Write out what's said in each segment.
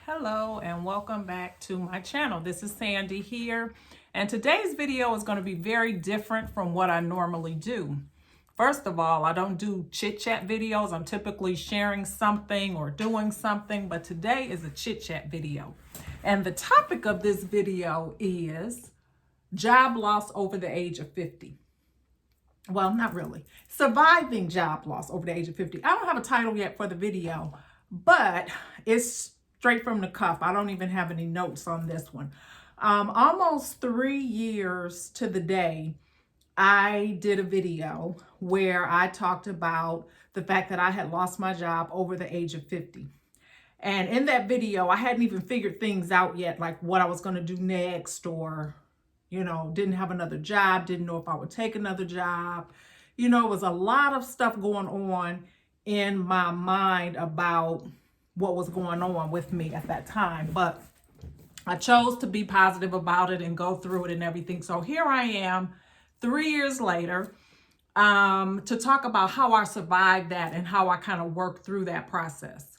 Hello and welcome back to my channel. This is Sandy here, and today's video is going to be very different from what I normally do. First of all, I don't do chit chat videos. I'm typically sharing something or doing something, but today is a chit chat video. And the topic of this video is job loss over the age of 50. Well, not really. Surviving job loss over the age of 50. I don't have a title yet for the video, but it's straight from the cuff. I don't even have any notes on this one. Almost 3 years to the day, I did a video where I talked about the fact that I had lost my job over the age of 50. And in that video, I hadn't even figured things out yet, like what I was going to do next, or, didn't have another job, didn't know if I would take another job. It was a lot of stuff going on in my mind about what was going on with me at that time. But I chose to be positive about it and go through it and everything. So here I am 3 years later to talk about how I survived that and how I kind of worked through that process.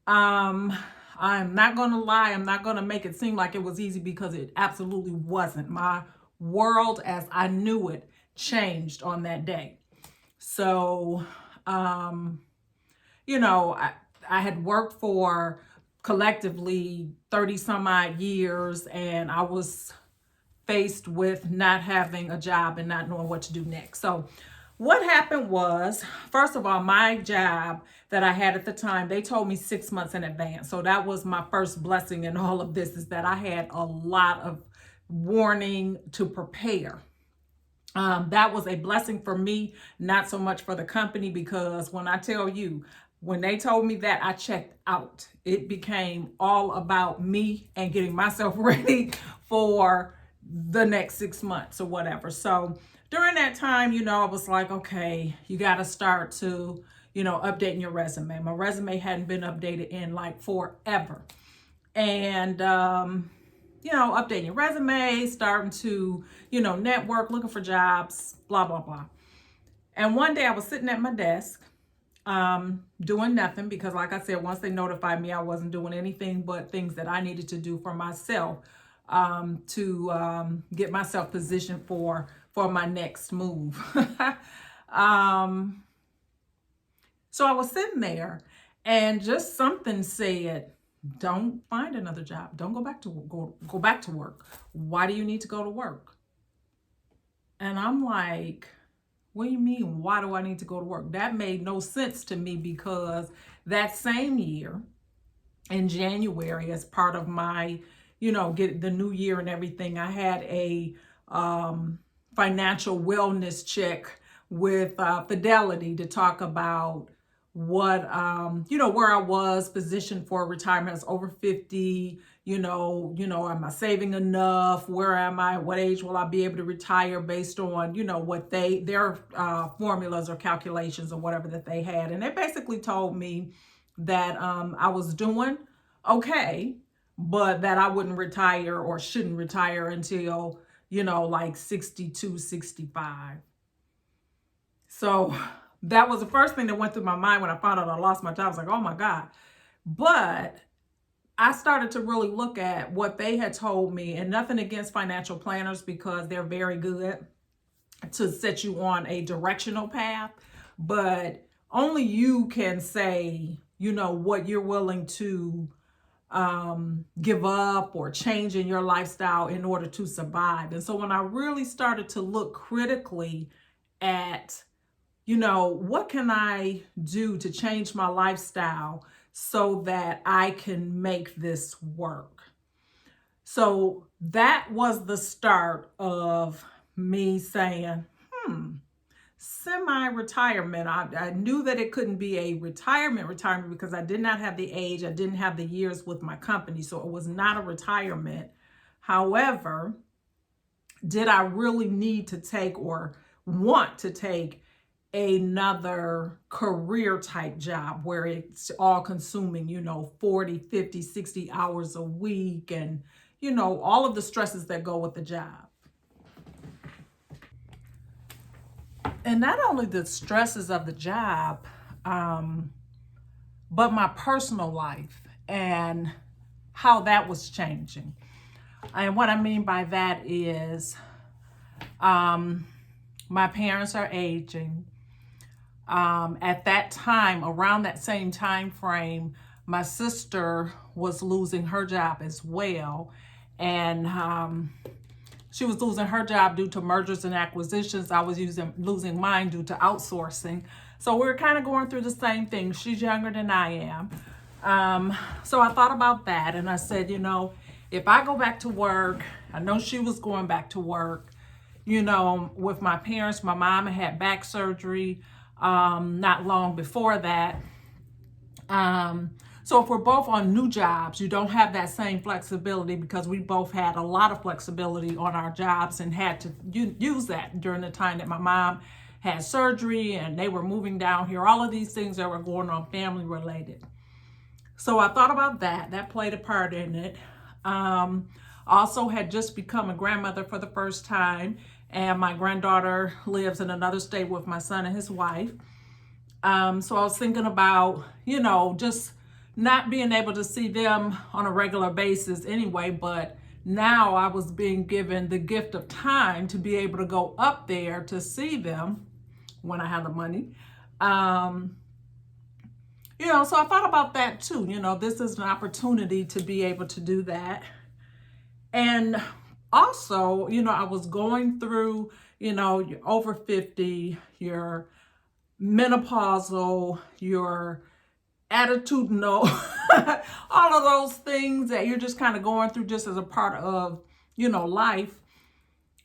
I'm not going to lie. I'm not going to make it seem like it was easy, because it absolutely wasn't. My world as I knew it changed on that day. So, I had worked for collectively 30 some odd years, and I was faced with not having a job and not knowing what to do next. So what happened was, first of all, my job that I had at the time, they told me 6 months in advance. So that was my first blessing in all of this, is that I had a lot of warning to prepare. That was a blessing for me, not so much for the company, because when I tell you, when they told me that, I checked out. It became all about me and getting myself ready for the next 6 months or whatever. So during that time, I was like, okay, you got to start to, updating your resume. My resume hadn't been updated in like forever. And, updating your resume, starting to, network, looking for jobs, blah, blah, blah. And one day I was sitting at my desk, doing nothing, because like I said, once they notified me, I wasn't doing anything but things that I needed to do for myself, to get myself positioned for my next move. So I was sitting there, and just something said, don't find another job. Don't go back to work. Why do you need to go to work? And I'm like, what do you mean, why do I need to go to work? That made no sense to me, because that same year in January, as part of my, get the new year and everything, I had a financial wellness check with Fidelity to talk about what, where I was positioned for retirement. I was over 50, am I saving enough? Where am I? What age will I be able to retire, based on, what their formulas or calculations or whatever that they had. And they basically told me that I was doing okay, but that I wouldn't retire or shouldn't retire until, like 62, 65. So that was the first thing that went through my mind when I found out I lost my job. I was like, oh my God. But I started to really look at what they had told me, and nothing against financial planners, because they're very good to set you on a directional path, but only you can say, what you're willing to give up or change in your lifestyle in order to survive. And so when I really started to look critically at, what can I do to change my lifestyle so that I can make this work? So that was the start of me saying, semi-retirement. I knew that it couldn't be a retirement because I did not have the age. I didn't have the years with my company. So it was not a retirement. However, did I really need to take or want to take another career type job where it's all consuming, 40, 50, 60 hours a week, and, all of the stresses that go with the job? And not only the stresses of the job, but my personal life. And how that was changing. And what I mean by that is my parents are aging. At that time, around that same time frame, my sister was losing her job as well. And she was losing her job due to mergers and acquisitions. I was losing mine due to outsourcing. So we're kind of going through the same thing. She's younger than I am. So I thought about that, and I said, you know, if I go back to work, I know she was going back to work, you know, with my parents. My mom had back surgery not long before that. So if we're both on new jobs, you don't have that same flexibility, because we both had a lot of flexibility on our jobs and had to use that during the time that my mom had surgery and they were moving down here, all of these things that were going on family related. So I thought about that. That played a part in it. Also had just become a grandmother for the first time, and my granddaughter lives in another state with my son and his wife. So I was thinking about, you know, just not being able to see them on a regular basis anyway, but now I was being given the gift of time to be able to go up there to see them when I have the money. You know, so I thought about that too. You know, this is an opportunity to be able to do that. And also, you know, I was going through, you know, you're over 50, you're menopausal, you're attitudinal, all of those things that you're just kind of going through just as a part of, you know, life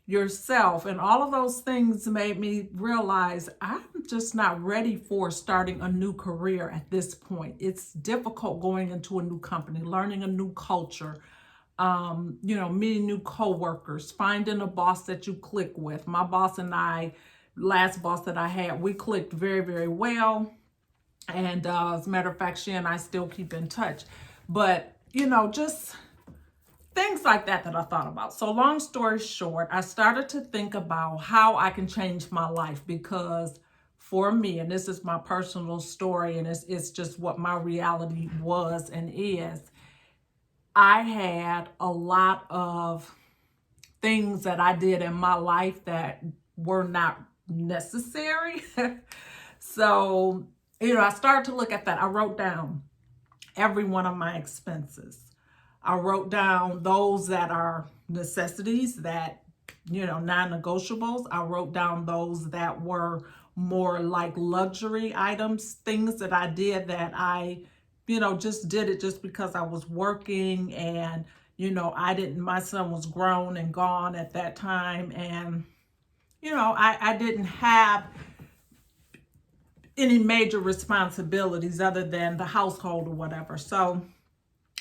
yourself. And all of those things made me realize I'm just not ready for starting a new career at this point. It's difficult going into a new company, learning a new culture, you know, meeting new coworkers, finding a boss that you click with. My boss and I, last boss that I had, we clicked very, very well. And as a matter of fact, she and I still keep in touch. But, you know, just things like that I thought about. So long story short, I started to think about how I can change my life, because for me, and this is my personal story, and it's just what my reality was and is, I had a lot of things that I did in my life that were not necessary. So, you know, I started to look at that. I wrote down every one of my expenses. I wrote down those that are necessities, that, you know, non-negotiables. I wrote down those that were more like luxury items, things that I did that I, you know, just did it just because I was working, and, you know, my son was grown and gone at that time. And, you know, I didn't have any major responsibilities other than the household or whatever. So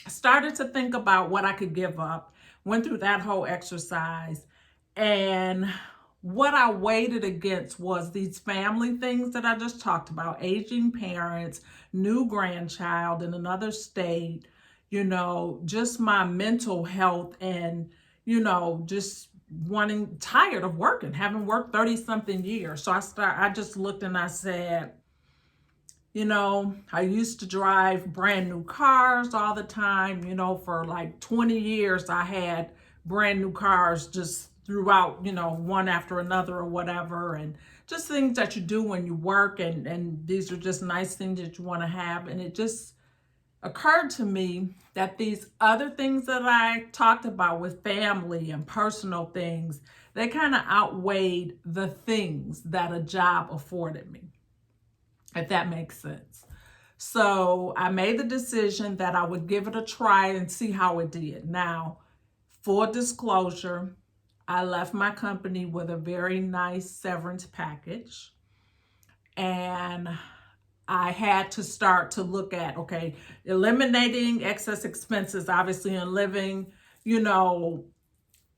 I started to think about what I could give up, went through that whole exercise, and what I weighed it against was these family things that I just talked about: aging parents, new grandchild in another state, you know, just my mental health, and, you know, just tired of working, having worked 30 something years. So I just looked and I said, you know, I used to drive brand new cars all the time. You know, for like 20 years, I had brand new cars just throughout, you know, one after another or whatever. And just things that you do when you work. And these are just nice things that you want to have. And it just occurred to me that these other things that I talked about with family and personal things, they kind of outweighed the things that a job afforded me, if that makes sense. So I made the decision that I would give it a try and see how it did. Now, full disclosure, I left my company with a very nice severance package. And I had to start to look at, okay, eliminating excess expenses, obviously, and living, you know,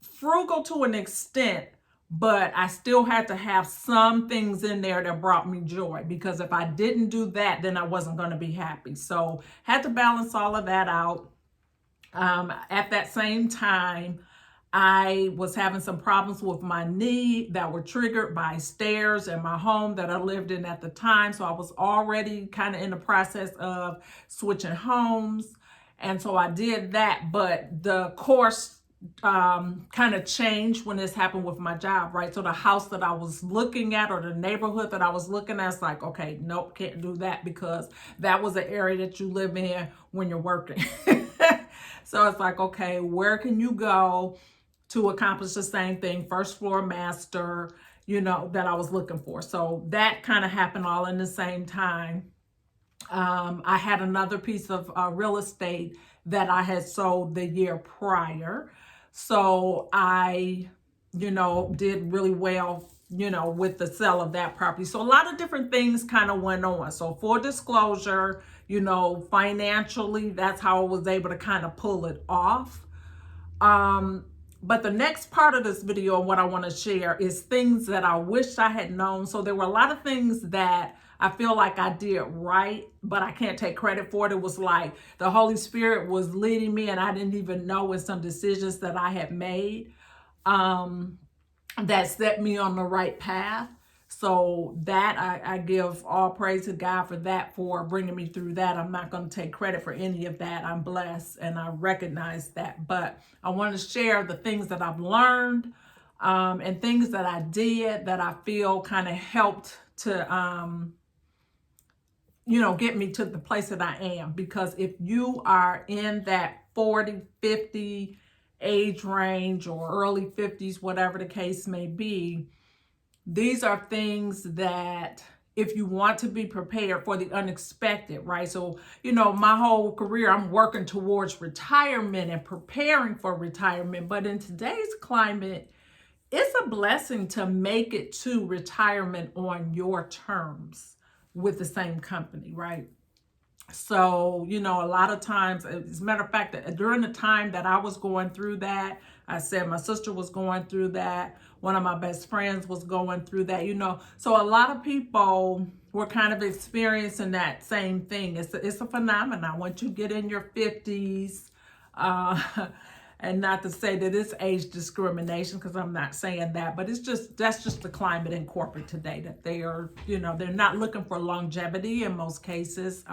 frugal to an extent, but I still had to have some things in there that brought me joy, because if I didn't do that, then I wasn't going to be happy. So had to balance all of that out. At that same time, I was having some problems with my knee that were triggered by stairs in my home that I lived in at the time. So I was already kind of in the process of switching homes. And so I did that, but the course kind of changed when this happened with my job, right? So the house that I was looking at or the neighborhood that I was looking at, it's like, okay, nope, can't do that because that was the area that you live in when you're working. So it's like, okay, where can you go to accomplish the same thing? First floor master, that I was looking for. So that kind of happened all in the same time. I had another piece of real estate that I had sold the year prior. So I, did really well, with the sale of that property. So a lot of different things kind of went on. So full disclosure, financially, that's how I was able to kind of pull it off. But the next part of this video, what I want to share is things that I wish I had known. So there were a lot of things that I feel like I did right, but I can't take credit for it. It was like the Holy Spirit was leading me and I didn't even know in some decisions that I had made that set me on the right path. So that I give all praise to God for that, for bringing me through that. I'm not going to take credit for any of that. I'm blessed and I recognize that. But I want to share the things that I've learned and things that I did that I feel kind of helped to, get me to the place that I am. Because if you are in that 40, 50 age range or early 50s, whatever the case may be, these are things that if you want to be prepared for the unexpected, right? So, my whole career, I'm working towards retirement and preparing for retirement. But in today's climate, it's a blessing to make it to retirement on your terms with the same company, right? So, a lot of times, as a matter of fact, during the time that I was going through that, I said my sister was going through that. One of my best friends was going through that, So a lot of people were kind of experiencing that same thing. It's a phenomenon. Once you get in your 50s, and not to say that it's age discrimination, because I'm not saying that, but that's just the climate in corporate today, that they are, they're not looking for longevity in most cases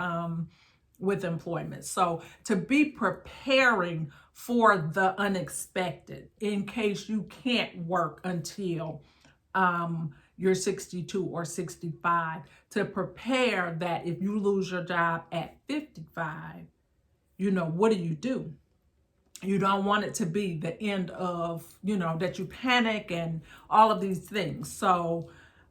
with employment. So to be preparing for the unexpected in case you can't work until you're 62 or 65, to prepare that if you lose your job at 55, what do? You don't want it to be the end of, that you panic and all of these things. So,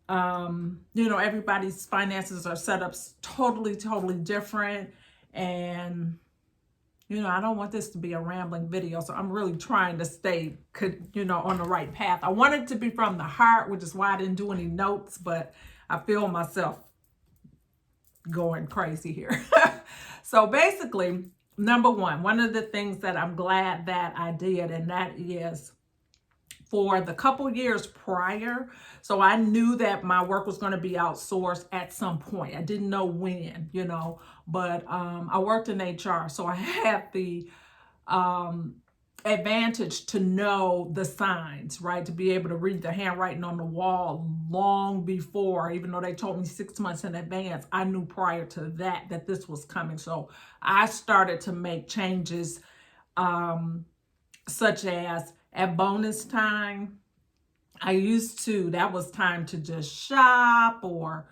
everybody's finances are set up totally, totally different. And, I don't want this to be a rambling video. So I'm really trying to stay, on the right path. I want it to be from the heart, which is why I didn't do any notes, but I feel myself going crazy here. So basically, number one of the things that I'm glad that I did, and that is for the couple years prior. So I knew that my work was going to be outsourced at some point. I didn't know when, but I worked in HR. So I had the advantage to know the signs, right? To be able to read the handwriting on the wall long before, even though they told me 6 months in advance, I knew prior to that this was coming. So I started to make changes, such as at bonus time, that was time to just shop or,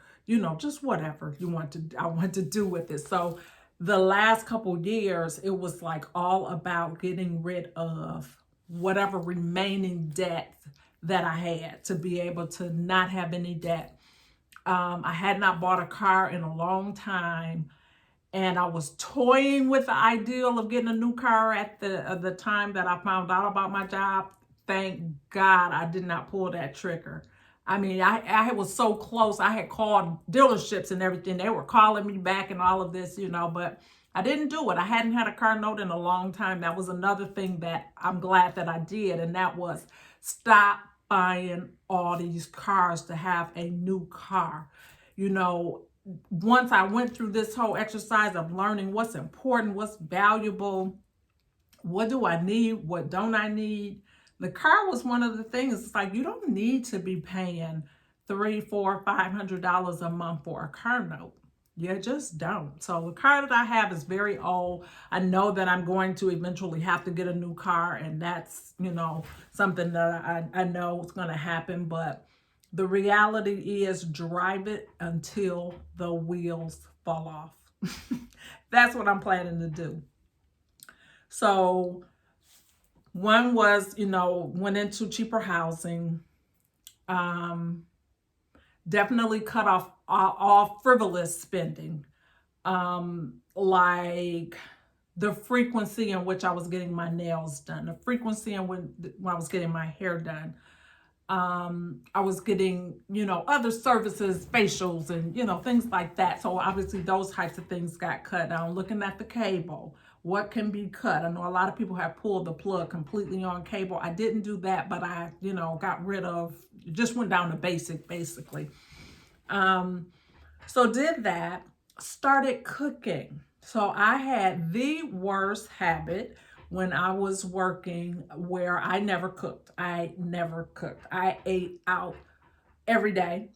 just whatever I want to do with it. So the last couple years, it was like all about getting rid of whatever remaining debt that I had to be able to not have any debt. I had not bought a car in a long time, and I was toying with the ideal of getting a new car at the time that I found out about my job. Thank God I did not pull that trigger. I mean, I was so close. I had called dealerships and everything. They were calling me back and all of this, but I didn't do it. I hadn't had a car note in a long time. That was another thing that I'm glad that I did. And that was stop buying all these cars to have a new car. Once I went through this whole exercise of learning what's important, what's valuable, what do I need, what don't I need, the car was one of the things. It's like, you don't need to be paying $300, $400, $500 a month for a car note. You just don't. So the car that I have is very old. I know that I'm going to eventually have to get a new car, and that's, something that I know is going to happen. But the reality is drive it until the wheels fall off. That's what I'm planning to do. So one was, went into cheaper housing. Definitely cut off all frivolous spending. Like the frequency in which I was getting my nails done, the frequency in when I was getting my hair done. I was getting, other services, facials and, things like that. So obviously those types of things got cut down. Looking at the cable, what can be cut? I know a lot of people have pulled the plug completely on cable. I didn't do that, but I, got rid of, just went down to basic, basically. So did that, started cooking. So I had the worst habit when I was working where I never cooked. I never cooked. I ate out every day.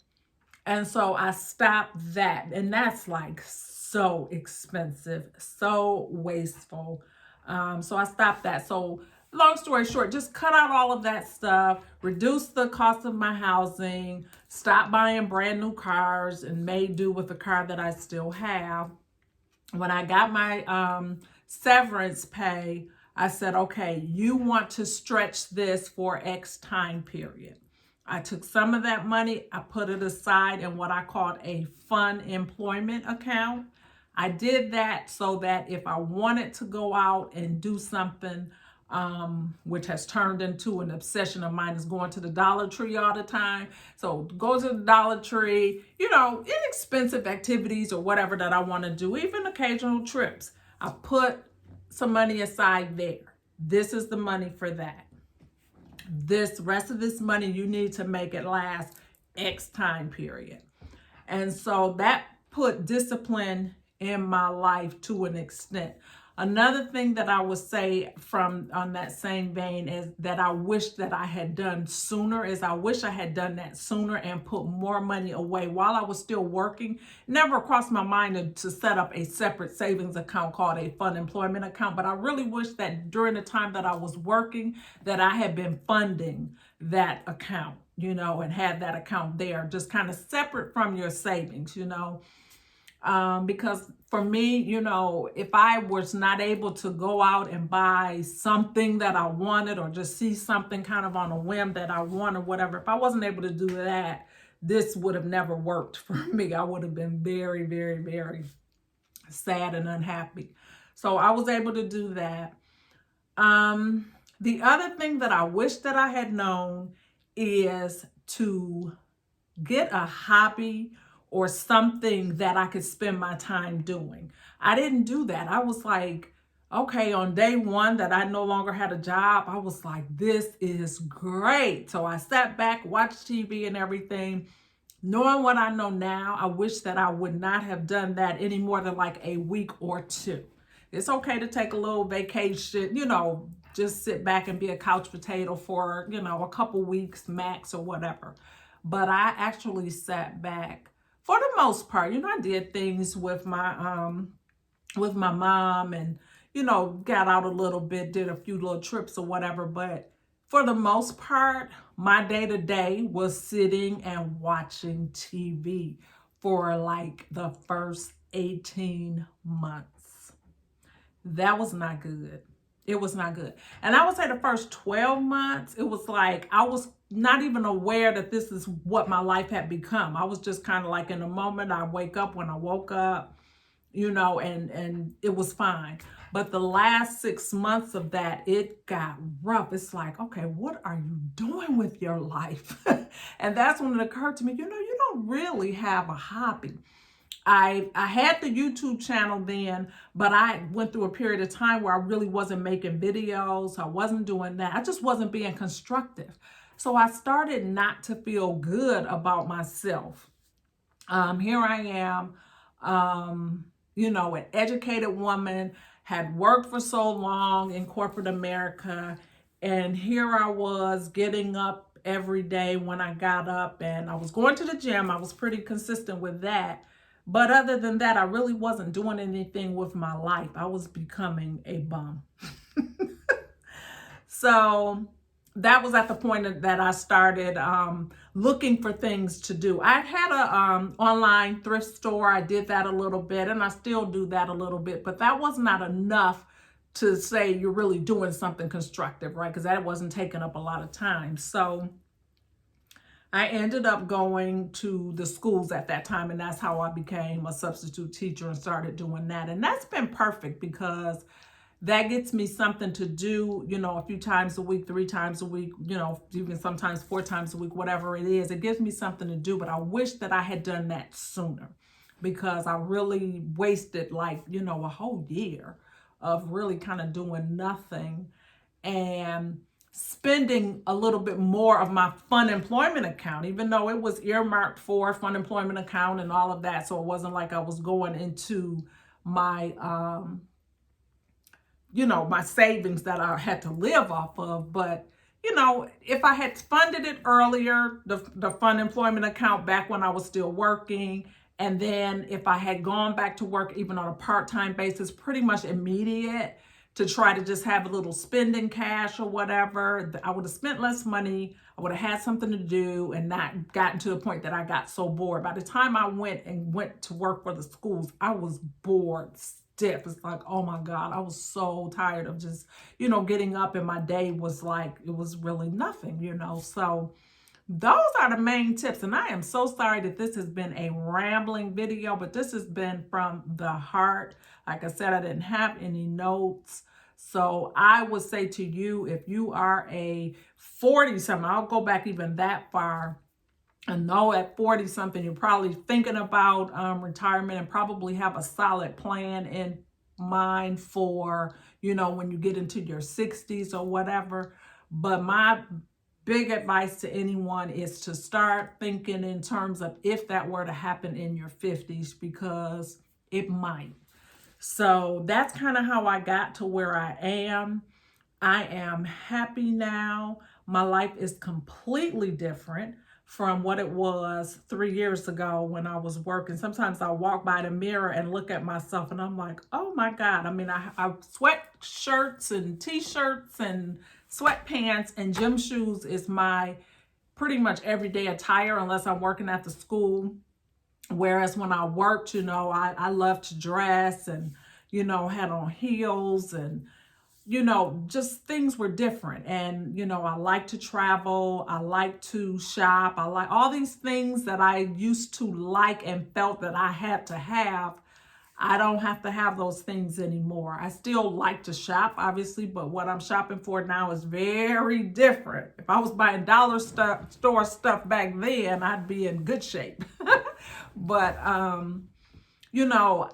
And so I stopped that. And that's like so expensive, so wasteful. So I stopped that. So long story short, just cut out all of that stuff, reduce the cost of my housing, stop buying brand new cars, and made do with the car that I still have. When I got my severance pay, I said, okay, you want to stretch this for X time period. I took some of that money, I put it aside in what I called a fun employment account. I did that so that if I wanted to go out and do something, which has turned into an obsession of mine, is going to the Dollar Tree all the time. So go to the Dollar Tree, inexpensive activities or whatever that I want to do, even occasional trips. I put some money aside there. This is the money for that. This rest of this money, you need to make it last X time period. And so that put discipline in my life to an extent. Another thing that I would say from on that same vein is that I wish that I had done sooner is I wish I had done that sooner and put more money away while I was still working. Never crossed my mind to set up a separate savings account called a fund employment account, but I really wish that during the time that I was working that I had been funding that account, and had that account there, just kind of separate from your savings, because for me, if I was not able to go out and buy something that I wanted or just see something kind of on a whim that I want or whatever, if I wasn't able to do that, this would have never worked for me. I would have been very, very, very sad and unhappy. So I was able to do that. The other thing that I wish that I had known is to get a hobby or something that I could spend my time doing. I didn't do that. I was like, okay, on day one that I no longer had a job, I was like, this is great. So I sat back, watched TV and everything. Knowing what I know now, I wish that I would not have done that any more than like a week or two. It's okay to take a little vacation, just sit back and be a couch potato for, a couple weeks max or whatever. But I actually sat back for the most part. I did things with my mom and, got out a little bit, did a few little trips or whatever. But for the most part, my day-to-day was sitting and watching TV for like the first 18 months. That was not good. It was not good. And I would say the first 12 months, it was like I was not even aware that this is what my life had become. I was just kind of like in the moment. I wake up when I woke up, and it was fine. But the last 6 months of that, it got rough. It's like, okay, what are you doing with your life? And that's when it occurred to me, you don't really have a hobby. I had the YouTube channel then, but I went through a period of time where I really wasn't making videos. I wasn't doing that. I just wasn't being constructive. So I started not to feel good about myself. Here I am, an educated woman, had worked for so long in corporate America. And here I was getting up every day when I got up, and I was going to the gym. I was pretty consistent with that. But other than that, I really wasn't doing anything with my life. I was becoming a bum. So that was at the point that I started looking for things to do. I had a online thrift store. I did that a little bit, and I still do that a little bit, but that was not enough to say you're really doing something constructive, right? Because that wasn't taking up a lot of time. So I ended up going to the schools at that time, and that's how I became a substitute teacher and started doing that. And that's been perfect because that gets me something to do, you know, a few times a week, 3 times a week, you know, even sometimes 4 times a week, whatever it is. It gives me something to do, but I wish that I had done that sooner because I really wasted like, you know, a whole year of really kind of doing nothing and spending a little bit more of my fun employment account, even though it was earmarked for fun employment account and all of that. So it wasn't like I was going into my, you know, my savings that I had to live off of. But, you know, if I had funded it earlier, the fun employment account back when I was still working, and then if I had gone back to work even on a part-time basis, pretty much immediate, to try to just have a little spending cash or whatever, I would have spent less money. I would have had something to do and not gotten to the point that I got so bored. By the time I went to work for the schools, I was bored stiff. It's like, oh my God, I was so tired of just, you know, getting up, and my day was like, it was really nothing, you know. So those are the main tips. And I am so sorry that this has been a rambling video, but this has been from the heart. Like I said, I didn't have any notes. So I would say to you, if you are a 40-something, I'll go back even that far. I know at 40-something, you're probably thinking about retirement and probably have a solid plan in mind for, you know, when you get into your 60s or whatever. But my big advice to anyone is to start thinking in terms of if that were to happen in your 50s, because it might. So that's kind of how I got to where I am. I am happy now. My life is completely different from what it was 3 years ago when I was working. Sometimes I walk by the mirror and look at myself and I'm like, oh my God. I mean, I sweatshirts and t-shirts and sweatpants and gym shoes is my pretty much everyday attire unless I'm working at the school. Whereas when I worked, you know, I love to dress and, you know, had on heels and, you know, just things were different. And, you know, I like to travel. I like to shop. I like all these things that I used to like and felt that I had to have. I don't have to have those things anymore. I still like to shop, obviously, but what I'm shopping for now is very different. If I was buying dollar store stuff back then, I'd be in good shape. But, you know,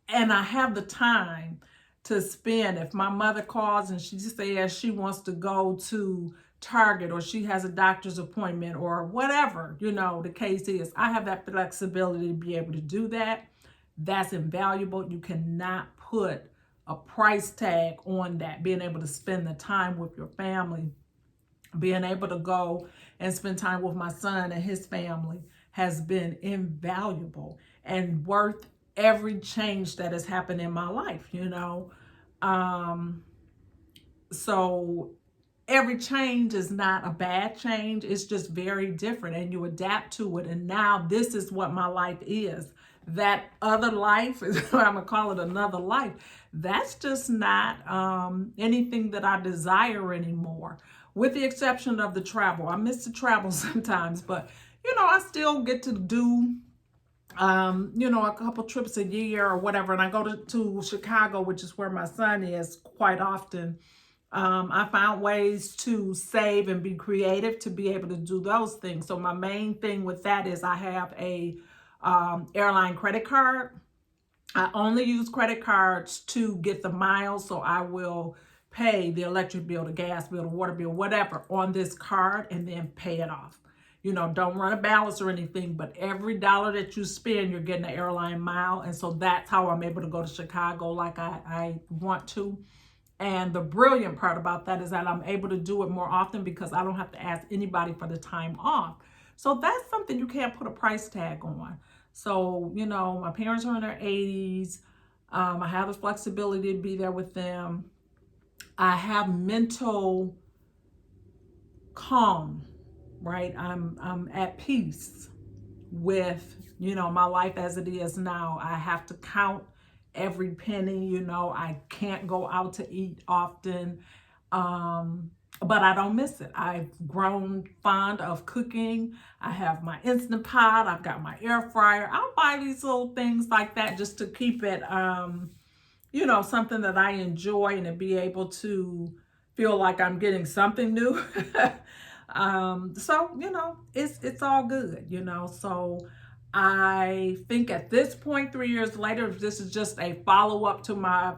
and I have the time to spend. If my mother calls and she says she wants to go to Target or she has a doctor's appointment or whatever, you know, the case is, I have that flexibility to be able to do that. That's invaluable. You cannot put a price tag on that. Being able to spend the time with your family, being able to go and spend time with my son and his family has been invaluable and worth every change that has happened in my life, you know. So every change is not a bad change. It's just very different and you adapt to it. And now this is what my life is. That other life, is I'm going to call it another life, that's just not anything that I desire anymore, with the exception of the travel. I miss the travel sometimes, but, you know, I still get to do, you know, a couple trips a year or whatever. And I go to Chicago, which is where my son is, quite often. I found ways to save and be creative to be able to do those things. So my main thing with that is I have a airline credit card. I only use credit cards to get the miles, so I will pay the electric bill, the gas bill, the water bill, whatever on this card and then pay it off. You know, don't run a balance or anything, but every dollar that you spend, you're getting an airline mile. And so that's how I'm able to go to Chicago like I want to. And the brilliant part about that is that I'm able to do it more often because I don't have to ask anybody for the time off. So that's something you can't put a price tag on. So, you know, my parents are in their 80s. I have the flexibility to be there with them. I have mental calm, right? I'm at peace with, you know, my life as it is now. I have to count every penny, you know, I can't go out to eat often. But I don't miss it. I've grown fond of cooking. I have my Instant Pot. I've got my air fryer. I'll buy these little things like that just to keep it, you know, something that I enjoy and to be able to feel like I'm getting something new. So, you know, it's all good, you know. So I think at this point, 3 years later, this is just a follow-up to my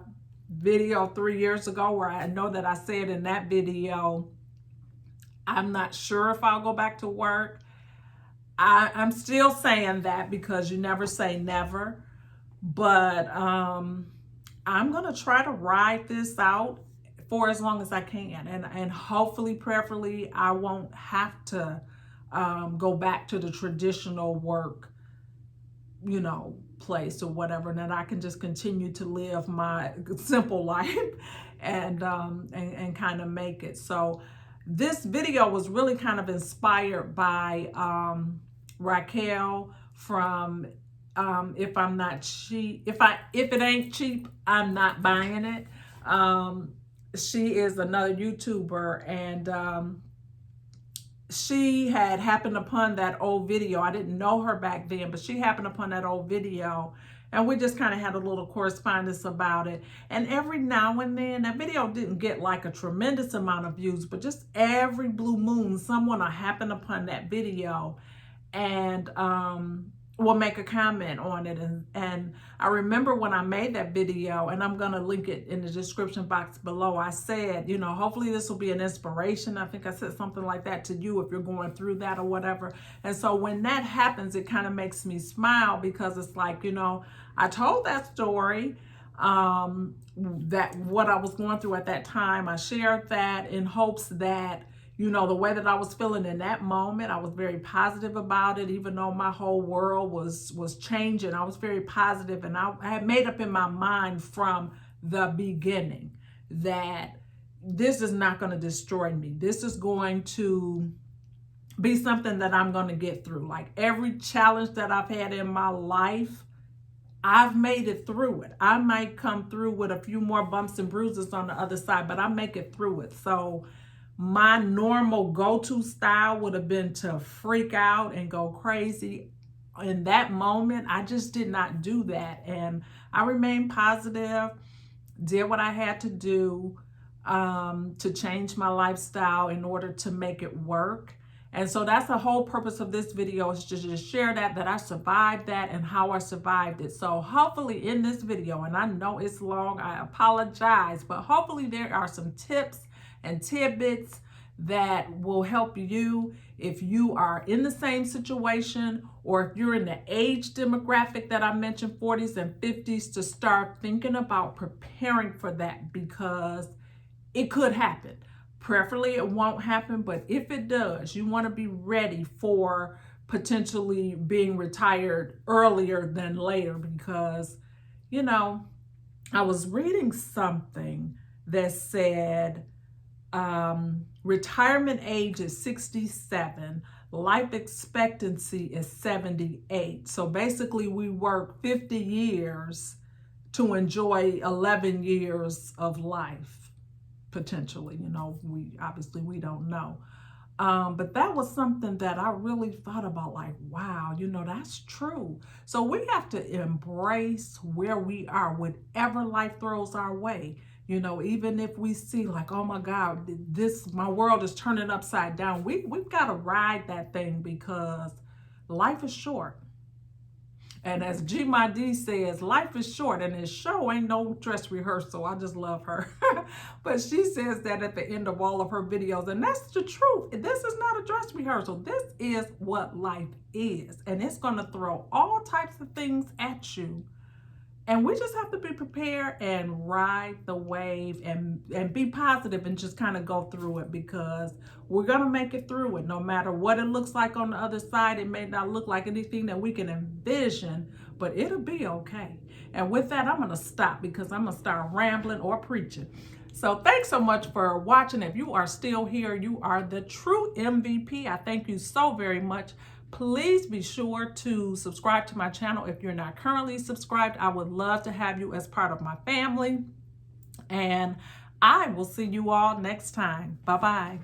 video 3 years ago, where I know that I said in that video, I'm not sure if I'll go back to work. I'm still saying that because you never say never, but I'm gonna try to ride this out for as long as I can, and hopefully, prayerfully, I won't have to go back to the traditional work, you know, place or whatever, and that I can just continue to live my simple life and kind of make it. So this video was really kind of inspired by Raquel from if I'm not cheap, if it ain't cheap, I'm not buying it. She is another YouTuber, and she had happened upon that old video. I didn't know her back then, but she happened upon that old video, and we just kind of had a little correspondence about it. And every now and then, that video didn't get like a tremendous amount of views, but just every blue moon, someone will happen upon that video and will make a comment on it. And I remember when I made that video, and I'm going to link it in the description box below, I said, you know, hopefully this will be an inspiration. I think I said something like that to you if you're going through that or whatever. And so when that happens, it kind of makes me smile, because it's like, you know, I told that story, that what I was going through at that time. I shared that in hopes that, you know, the way that I was feeling in that moment, I was very positive about it, even though my whole world was changing. I was very positive, and I had made up in my mind from the beginning that this is not going to destroy me. This is going to be something that I'm going to get through. Like every challenge that I've had in my life, I've made it through it. I might come through with a few more bumps and bruises on the other side, but I make it through it. So my normal go-to style would have been to freak out and go crazy. In that moment, I just did not do that. And I remained positive, did what I had to do to change my lifestyle in order to make it work. And so that's the whole purpose of this video, is to just share that I survived that and how I survived it. So hopefully in this video, and I know it's long, I apologize, but hopefully there are some tips and tidbits that will help you if you are in the same situation, or if you're in the age demographic that I mentioned, 40s and 50s, to start thinking about preparing for that, because it could happen. Preferably it won't happen, but if it does, you want to be ready for potentially being retired earlier than later, because, you know, I was reading something that said retirement age is 67, life expectancy is 78. So basically we work 50 years to enjoy 11 years of life, potentially. You know, we don't know. But that was something that I really thought about, like, wow, you know, that's true. So we have to embrace where we are, whatever life throws our way. You know, even if we see like, oh my God, my world is turning upside down, we've got to ride that thing, because life is short. And as G My D says, life is short, and this show ain't no dress rehearsal. I just love her. But she says that at the end of all of her videos, and that's the truth. This is not a dress rehearsal. This is what life is. And it's going to throw all types of things at you And we just have to be prepared and ride the wave and be positive and just kind of go through it, because we're going to make it through it. No matter what it looks like on the other side, it may not look like anything that we can envision, but it'll be okay. And with that, I'm going to stop because I'm going to start rambling or preaching. So thanks so much for watching. If you are still here, you are the true MVP. I thank you so very much. Please be sure to subscribe to my channel if you're not currently subscribed. I would love to have you as part of my family. And I will see you all next time. Bye-bye.